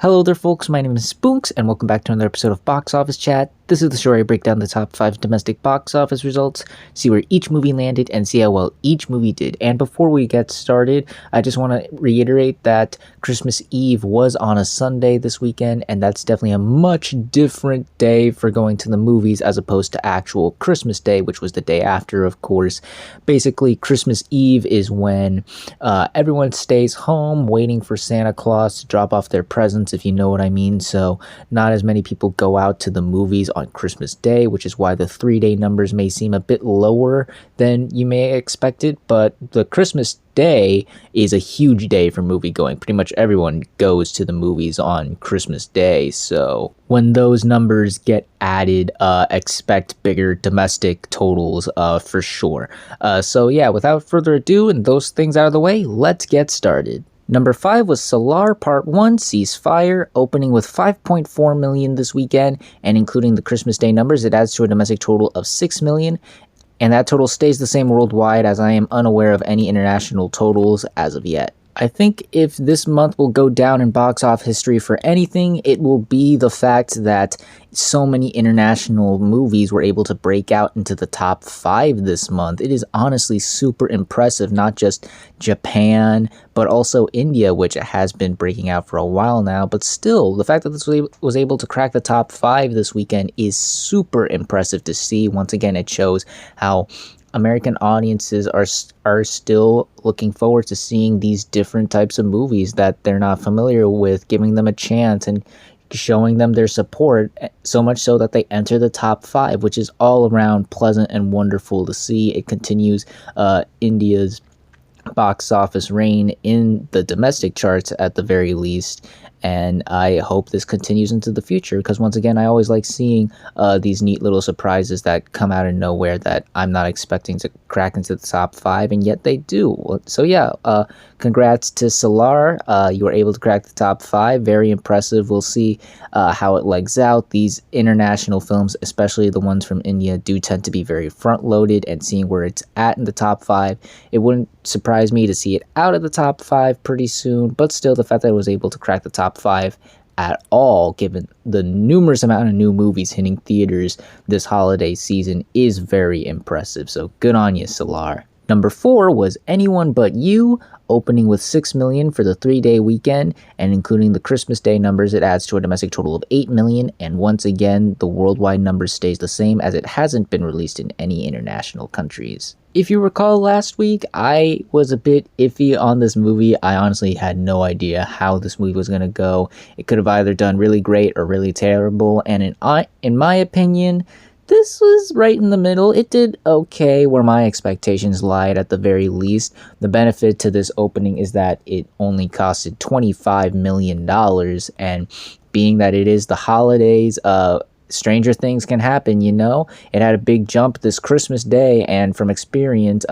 Hello there folks, my name is Spoonks and welcome back to another episode of Box Office Chat. This is the show where I break down the top 5 domestic box office results, see where each movie landed, and see how well each movie did. And before we get started, I just want to reiterate that Christmas Eve was on a Sunday this weekend, and that's definitely a much different day for going to the movies as opposed to actual Christmas Day, which was the day after, of course. Basically, Christmas Eve is when everyone stays home waiting for Santa Claus to drop off their presents, if you know what I mean. So not as many people go out to the movies on Christmas Day, which is why the 3-day numbers may seem a bit lower than you may expect it. But the Christmas Day is a huge day for movie going. Pretty much everyone goes to the movies on Christmas Day. So when those numbers get added, expect bigger domestic totals for sure. So yeah, without further ado and those things out of the way, let's get started. Number 5 was Solar Part 1 Ceasefire, opening with 5.4 million this weekend, and including the Christmas Day numbers, it adds to a domestic total of 6 million, and that total stays the same worldwide, as I am unaware of any international totals as of yet. I think if this month will go down in box office history for anything, it will be the fact that so many international movies were able to break out into the top 5 this month. It is honestly super impressive, not just Japan, but also India, which has been breaking out for a while now. But still, the fact that this was able to crack the top 5 this weekend is super impressive to see. Once again, it shows how American audiences are still looking forward to seeing these different types of movies that they're not familiar with, giving them a chance and showing them their support, so much so that they enter the top 5, which is all around pleasant and wonderful to see. It continues India's box office reign in the domestic charts at the very least, and I hope this continues into the future, because once again, I always like seeing these neat little surprises that come out of nowhere that I'm not expecting to crack into the top 5, and yet they do. So yeah, congrats to Solar. You were able to crack the top 5. Very impressive. We'll see how it legs out. These international films, especially the ones from India, do tend to be very front-loaded, and seeing where it's at in the top 5, it wouldn't surprise me to see it out of the top 5 pretty soon, but still, the fact that it was able to crack the top 5 at all, given the numerous amount of new movies hitting theaters this holiday season, is very impressive. So good on you, Solar. Number 4 was Anyone But You, opening with 6 million for the 3-day weekend, and including the Christmas Day numbers, it adds to a domestic total of 8 million, and once again, the worldwide number stays the same, as it hasn't been released in any international countries. If you recall last week, I was a bit iffy on this movie. I honestly had no idea how this movie was going to go. It could have either done really great or really terrible, and in my opinion, this was right in the middle. It did okay where my expectations lied at the very least. The benefit to this opening is that it only costed $25 million, and being that it is the holidays, stranger things can happen, you know? It had a big jump this Christmas Day, and from experience,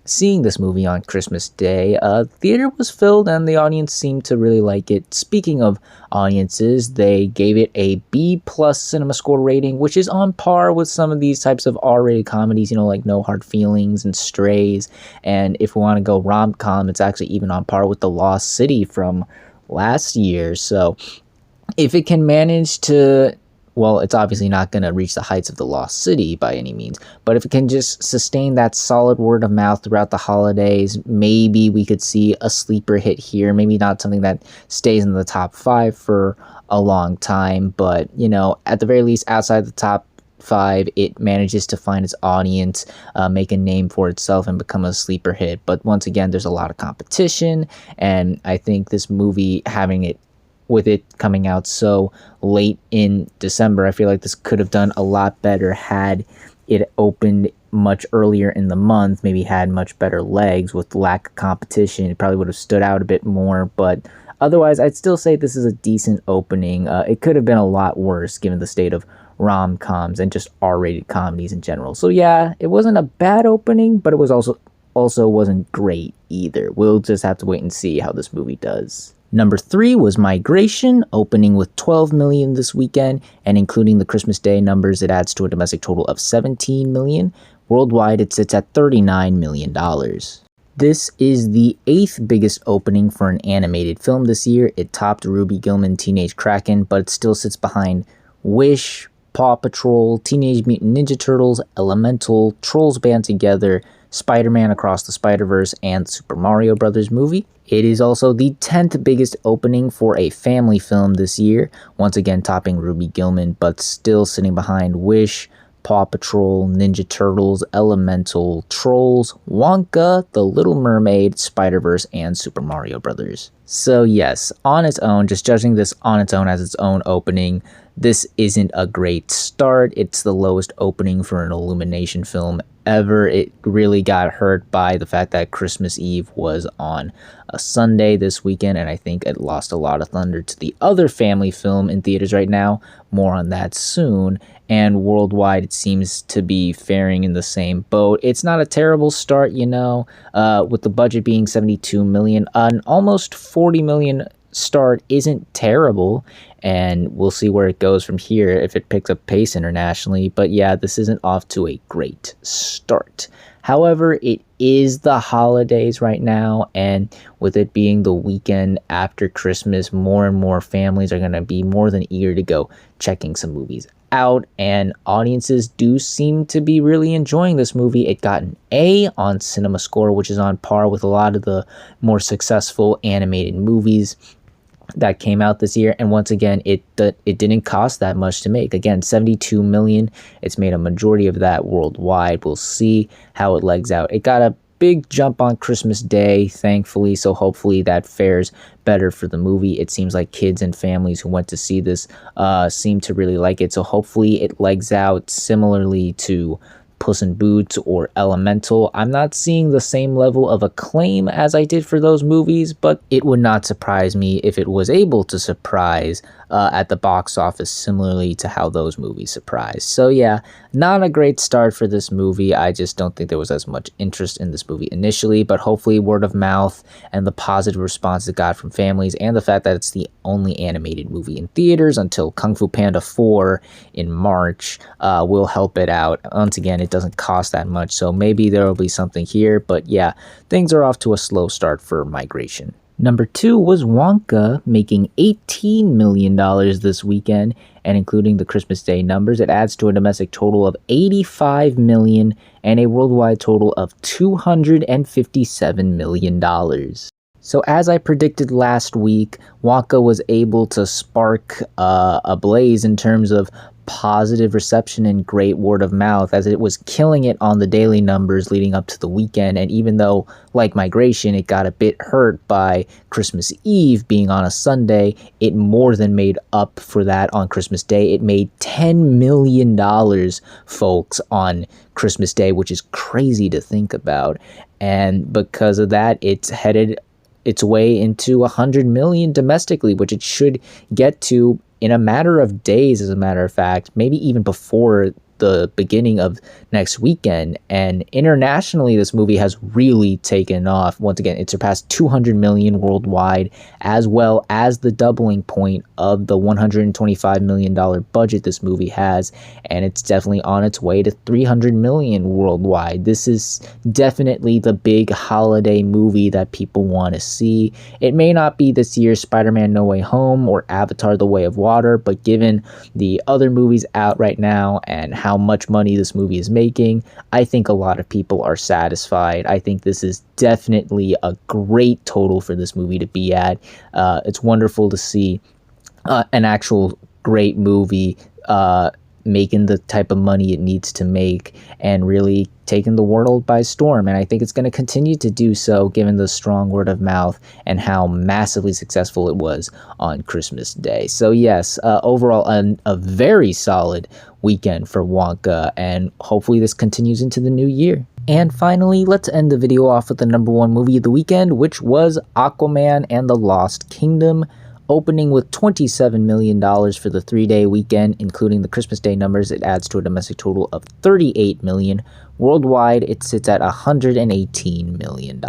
seeing this movie on Christmas Day, theater was filled and the audience seemed to really like it. Speaking of audiences, they gave it a B+ cinema score rating, which is on par with some of these types of R-rated comedies, you know, like No Hard Feelings and Strays. And if we want to go rom-com, it's actually even on par with The Lost City from last year. So if it can manage to, well, it's obviously not going to reach the heights of The Lost City by any means, but if it can just sustain that solid word of mouth throughout the holidays, maybe we could see a sleeper hit here. Maybe not something that stays in the top 5 for a long time, but, you know, at the very least, outside the top 5, it manages to find its audience, make a name for itself, and become a sleeper hit. But once again, there's a lot of competition, and I think this movie, with it coming out so late in December, I feel like this could have done a lot better had it opened much earlier in the month, maybe had much better legs. With lack of competition, it probably would have stood out a bit more, but otherwise, I'd still say this is a decent opening. It could have been a lot worse given the state of rom-coms and just R-rated comedies in general. So yeah, it wasn't a bad opening, but it was also wasn't great either. We'll just have to wait and see how this movie does. Number 3 was Migration, opening with 12 million this weekend, and including the Christmas Day numbers, it adds to a domestic total of 17 million. Worldwide, it sits at $39 million. This is the 8th biggest opening for an animated film this year. It topped Ruby Gillman Teenage Kraken, but it still sits behind Wish, Paw Patrol, Teenage Mutant Ninja Turtles, Elemental, Trolls Band Together, Spider-Man Across the Spider-Verse, and Super Mario Bros. Movie. It is also the 10th biggest opening for a family film this year, once again topping Ruby Gillman, but still sitting behind Wish, Paw Patrol, Ninja Turtles, Elemental, Trolls, Wonka, The Little Mermaid, Spider-Verse, and Super Mario Bros. So yes, on its own, just judging this on its own as its own opening, this isn't a great start. It's the lowest opening for an Illumination film ever. It really got hurt by the fact that Christmas Eve was on a Sunday this weekend, and I think it lost a lot of thunder to the other family film in theaters right now. More on that soon. And worldwide, it seems to be faring in the same boat. It's not a terrible start, with the budget being $72 million. An almost $40 million start isn't terrible, and we'll see where it goes from here if it picks up pace internationally. But yeah, this isn't off to a great start. However, it is the holidays right now, and with it being the weekend after Christmas, more and more families are going to be more than eager to go checking some movies out, and audiences do seem to be really enjoying this movie. It got an A on CinemaScore, which is on par with a lot of the more successful animated movies that came out this year. And once again, it didn't cost that much to make. Again, $72 million. It's made a majority of that worldwide. We'll see how it legs out. It got a big jump on Christmas Day, thankfully, so hopefully that fares better for the movie. It seems like kids and families who went to see this seem to really like it, so hopefully it legs out similarly to Puss in Boots or Elemental. I'm not seeing the same level of acclaim as I did for those movies, but it would not surprise me if it was able to surprise at the box office similarly to how those movies surprised. So yeah, not a great start for this movie. I just don't think there was as much interest in this movie initially, but hopefully word of mouth and the positive response it got from families and the fact that it's the only animated movie in theaters until Kung Fu Panda 4 in March will help it out. Once again, it doesn't cost that much, so maybe there will be something here, but yeah, things are off to a slow start for Migration. Number 2 was Wonka, making $18 million this weekend, and including the Christmas Day numbers, it adds to a domestic total of $85 million and a worldwide total of $257 million. So as I predicted last week, Wonka was able to spark a blaze in terms of positive reception and great word of mouth, as it was killing it on the daily numbers leading up to the weekend. And even though, like Migration, it got a bit hurt by Christmas Eve being on a Sunday, it more than made up for that on Christmas Day. It made $10 million, folks, on Christmas Day, which is crazy to think about. And because of that, it's headed its way into $100 million domestically, which it should get to in a matter of days, as a matter of fact, maybe even before the beginning of next weekend. And internationally, this movie has really taken off. Once again, it surpassed 200 million worldwide, as well as the doubling point of the $125 million budget this movie has, and it's definitely on its way to 300 million worldwide. This is definitely the big holiday movie that people want to see. It may not be this year's Spider-Man No Way Home or Avatar The Way of Water, but given the other movies out right now and how much money this movie is making, I think a lot of people are satisfied. I think this is definitely a great total for this movie to be at. It's wonderful to see an actual great movie making the type of money it needs to make and really taking the world by storm. And I think it's going to continue to do so given the strong word of mouth and how massively successful it was on Christmas Day. So yes, overall a very solid weekend for Wonka, and hopefully this continues into the new year. And finally, let's end the video off with the number 1 movie of the weekend, which was Aquaman and the Lost Kingdom, opening with $27 million for the 3-day weekend, including the Christmas Day numbers. It adds to a domestic total of $38 million. Worldwide, it sits at $118 million.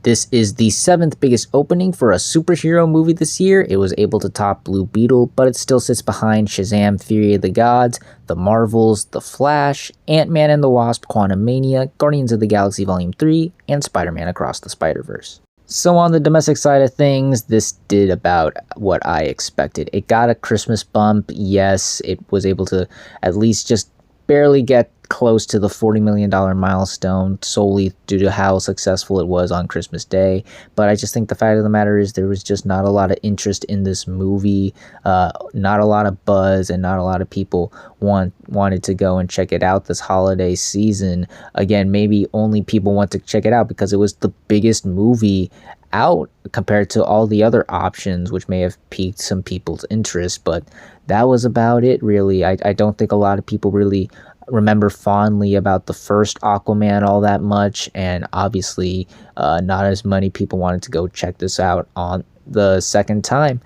This is the 7th biggest opening for a superhero movie this year. It was able to top Blue Beetle, but it still sits behind Shazam! Fury of the Gods, The Marvels, The Flash, Ant-Man and the Wasp: Quantumania, Guardians of the Galaxy Volume 3, and Spider-Man Across the Spider-Verse. So on the domestic side of things, this did about what I expected. It got a Christmas bump. Yes, it was able to at least just barely get close to the $40 million milestone solely due to how successful it was on Christmas Day. But I just think the fact of the matter is there was just not a lot of interest in this movie, not a lot of buzz, and not a lot of people wanted to go and check it out this holiday season. Again, maybe only people want to check it out because it was the biggest movie out compared to all the other options, which may have piqued some people's interest, but that was about it, really. I don't think a lot of people really remember fondly about the first Aquaman all that much, and obviously not as many people wanted to go check this out on the second time.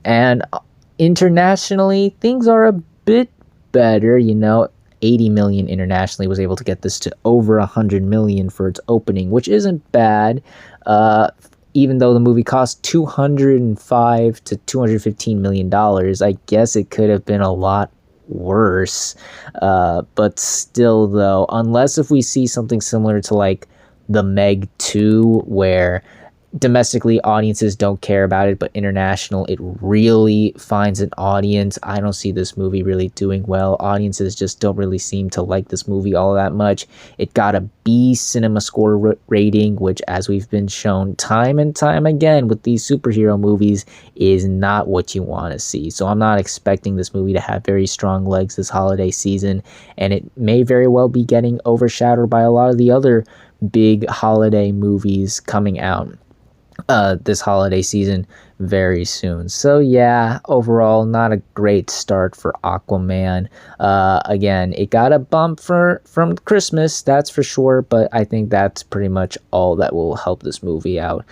And internationally, things are a bit better, 80 million internationally, was able to get this to over 100 million for its opening, which isn't bad. Even though the movie cost $205 to $215 million, I guess it could have been a lot worse. But still, though, unless if we see something similar to like The Meg 2, where domestically audiences don't care about it, but international it really finds an audience, I don't see this movie really doing well. Audiences just don't really seem to like this movie all that much. It got a B cinema score rating, which, as we've been shown time and time again with these superhero movies, is not what you want to see. So I'm not expecting this movie to have very strong legs this holiday season, and it may very well be getting overshadowed by a lot of the other big holiday movies coming out this holiday season very soon. So yeah, overall not a great start for Aquaman. Again, it got a bump from Christmas, that's for sure, but I think that's pretty much all that will help this movie out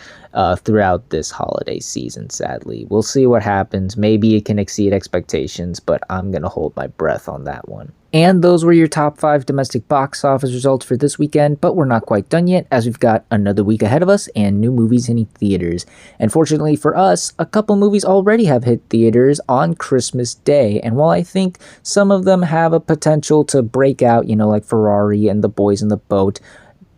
throughout this holiday season, sadly. We'll see what happens. Maybe it can exceed expectations, but I'm gonna hold my breath on that one. And those were your top 5 domestic box office results for this weekend, but we're not quite done yet, as we've got another week ahead of us and new movies hitting theaters. And fortunately for us, a couple movies already have hit theaters on Christmas Day, and while I think some of them have a potential to break out, like Ferrari and The Boys in the Boat,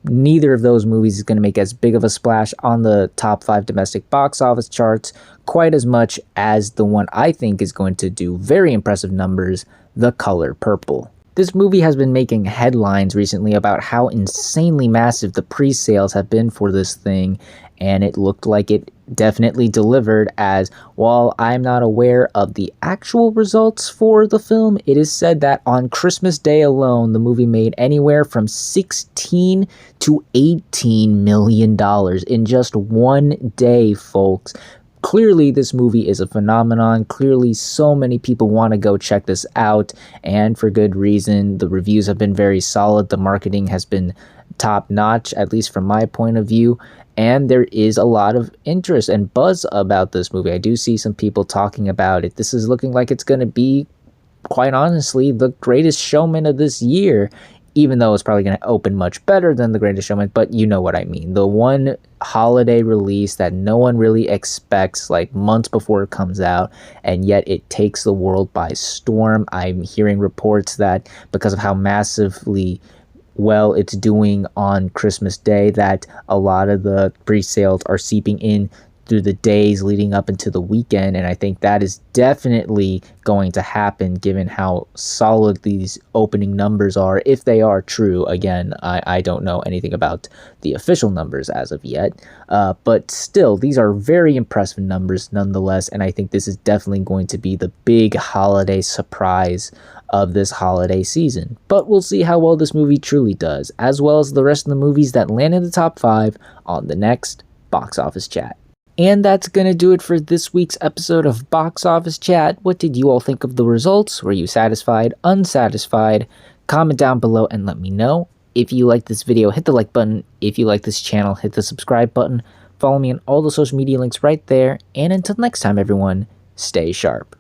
neither of those movies is going to make as big of a splash on the top 5 domestic box office charts quite as much as the one I think is going to do very impressive numbers, The Color Purple. This movie has been making headlines recently about how insanely massive the pre-sales have been for this thing, and it looked like it definitely delivered, as while I'm not aware of the actual results for the film, it is said that on Christmas Day alone, the movie made anywhere from $16 to $18 million in just one day, folks. Clearly, this movie is a phenomenon. Clearly, so many people want to go check this out, and for good reason. The reviews have been very solid. The marketing has been top-notch, at least from my point of view, and there is a lot of interest and buzz about this movie. I do see some people talking about it. This is looking like it's going to be, quite honestly, the Greatest Showman of this year, even though it's probably going to open much better than The Greatest Showman, but you know what I mean. The one holiday release that no one really expects, like months before it comes out, and yet it takes the world by storm. I'm hearing reports that because of how massively well it's doing on Christmas Day, that a lot of the pre-sales are seeping in through the days leading up into the weekend, and I think that is definitely going to happen given how solid these opening numbers are, if they are true. Again, I don't know anything about the official numbers as of yet, but still, these are very impressive numbers nonetheless, and I think this is definitely going to be the big holiday surprise of this holiday season. But we'll see how well this movie truly does, as well as the rest of the movies that land in the top 5 on the next Box Office Chat. And that's going to do it for this week's episode of Box Office Chat. What did you all think of the results? Were you satisfied, unsatisfied? Comment down below and let me know. If you like this video, hit the like button. If you like this channel, hit the subscribe button. Follow me on all the social media links right there. And until next time, everyone, stay sharp.